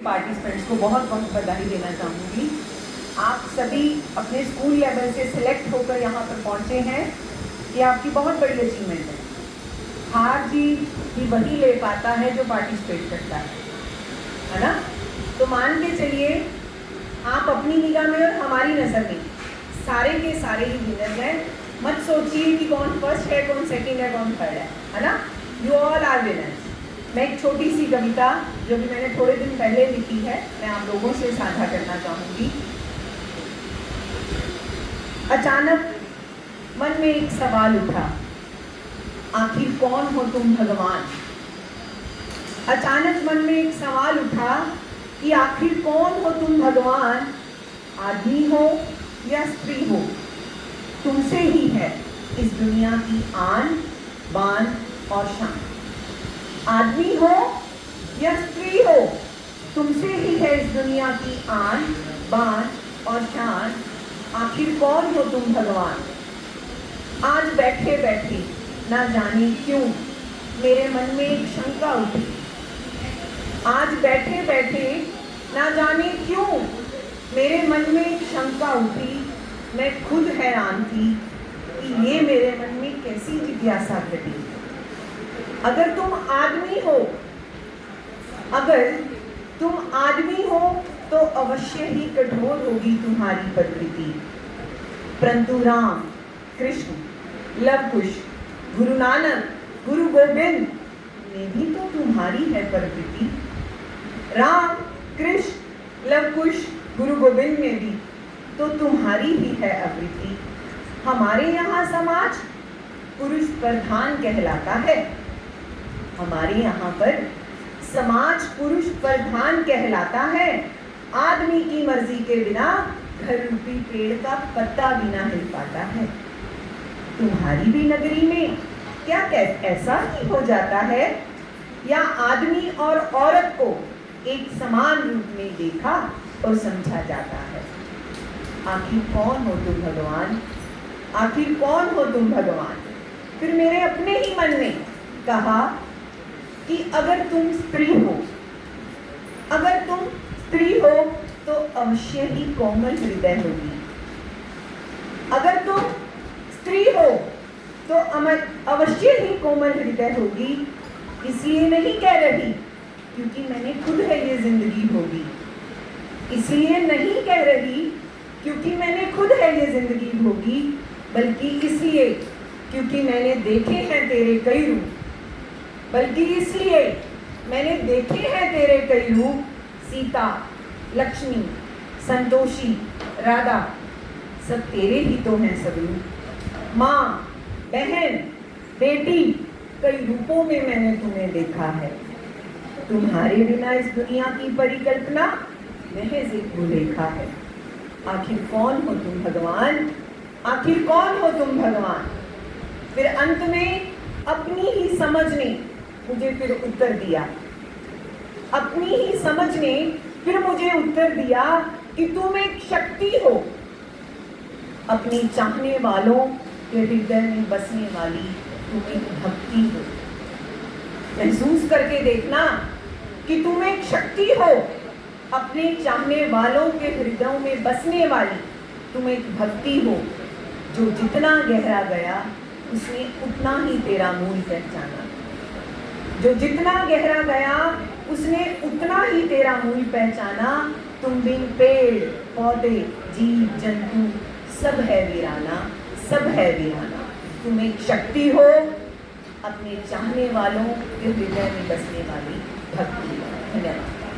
Participants को बहुत बहुत बधाई देना चाहूँगी। आप सभी अपने स्कूल लेवल से सिलेक्ट होकर यहाँ पर पहुँचे हैं, ये आपकी बहुत बड़ी अचीवमेंट है। हार जीत भी वही ले पाता है जो पार्टिसिपेट करता है ना। तो मान के चलिए आप अपनी निगाह में और हमारी नज़र में सारे के सारे ही विनर हैं। मत सोचिए कि कौन फर्स्ट है, कौन सेकंड है, कौन थर्ड है ना। You all are winners. मैं एक छोटी सी कविता जो कि मैंने थोड़े दिन पहले लिखी है, मैं आप लोगों से साझा करना चाहूँगी। अचानक मन में एक सवाल उठा, आखिर कौन हो तुम भगवान। अचानक मन में एक सवाल उठा कि आखिर कौन हो तुम भगवान। आदमी हो या स्त्री हो, तुमसे ही है इस दुनिया की आन बान और शान। आदमी हो या स्त्री हो, तुमसे ही है इस दुनिया की आन बान और शान। आखिर कौन हो तुम भगवान। आज बैठे बैठे ना जाने क्यों मेरे मन में एक शंका उठी। आज बैठे बैठे ना जाने क्यों मेरे मन में एक शंका उठी। मैं खुद हैरान थी कि ये मेरे मन में कैसी जिज्ञासा घटी। अगर तुम आदमी हो, अगर तुम आदमी हो तो अवश्य ही कठोर होगी तुम्हारी प्रकृति। परंतु राम, कृष्ण, लव कुश, गुरु नानक, गुरु गोविंद में भी तो तुम्हारी है प्रवृत्ति। राम, कृष्ण, लव कुश, गुरु गोविंद में भी तो तुम्हारी ही है आवृत्ति। हमारे यहाँ समाज पुरुष प्रधान कहलाता है। हमारे यहाँ पर समाज पुरुष प्रधान कहलाता है। आदमी की मर्जी के बिना घर रूपी पेड़ का पत्ता भी ना हिल पाता है। तुम्हारी भी नगरी में क्या ऐसा ही हो जाता है, या आदमी और औरत को एक समान रूप में देखा और समझा जाता है। आखिर कौन हो तुम भगवान, आखिर कौन हो तुम भगवान। फिर मेरे अपने ही मन में कहा कि अगर तुम स्त्री हो, अगर तुम स्त्री हो तो अवश्य ही कोमल हृदय होगी। अगर तुम स्त्री हो तो अवश्य ही कोमल हृदय होगी। इसलिए नहीं कह रही क्योंकि मैंने खुद है ये जिंदगी भोगी। इसलिए नहीं कह रही क्योंकि मैंने खुद है ये जिंदगी भोगी, बल्कि इसलिए क्योंकि मैंने देखे हैं तेरे कई रूप। बल्कि इसलिए मैंने देखे हैं तेरे कई रूप। सीता, लक्ष्मी, संतोषी, राधा, सब तेरे ही तो हैं सब रूप। माँ, बहन, बेटी, कई रूपों में मैंने तुम्हें देखा है। तुम्हारे बिना इस दुनिया की परिकल्पना महज एक भूलेखा है। आखिर कौन हो तुम भगवान, आखिर कौन हो तुम भगवान। फिर अंत में अपनी ही समझ ने मुझे फिर उत्तर दिया। अपनी ही समझ ने फिर मुझे उत्तर दिया कि तुम एक शक्ति हो, अपने चाहने वालों के हृदय में बसने वाली तुम एक भक्ति हो। महसूस करके देखना कि तुम एक शक्ति हो, अपने चाहने वालों के हृदयों में बसने वाली तुम एक भक्ति हो। जो जितना गहरा गया उसने उतना ही तेरा मूल पहचाना। जो जितना गहरा गया उसने उतना ही तेरा मूल पहचाना। तुम बिन पेड़ पौधे जीव जंतु सब है वीराना, सब है वीराना। तुम एक शक्ति हो, अपने चाहने वालों के हृदय में बसने वाली भक्ति। धन्यवाद।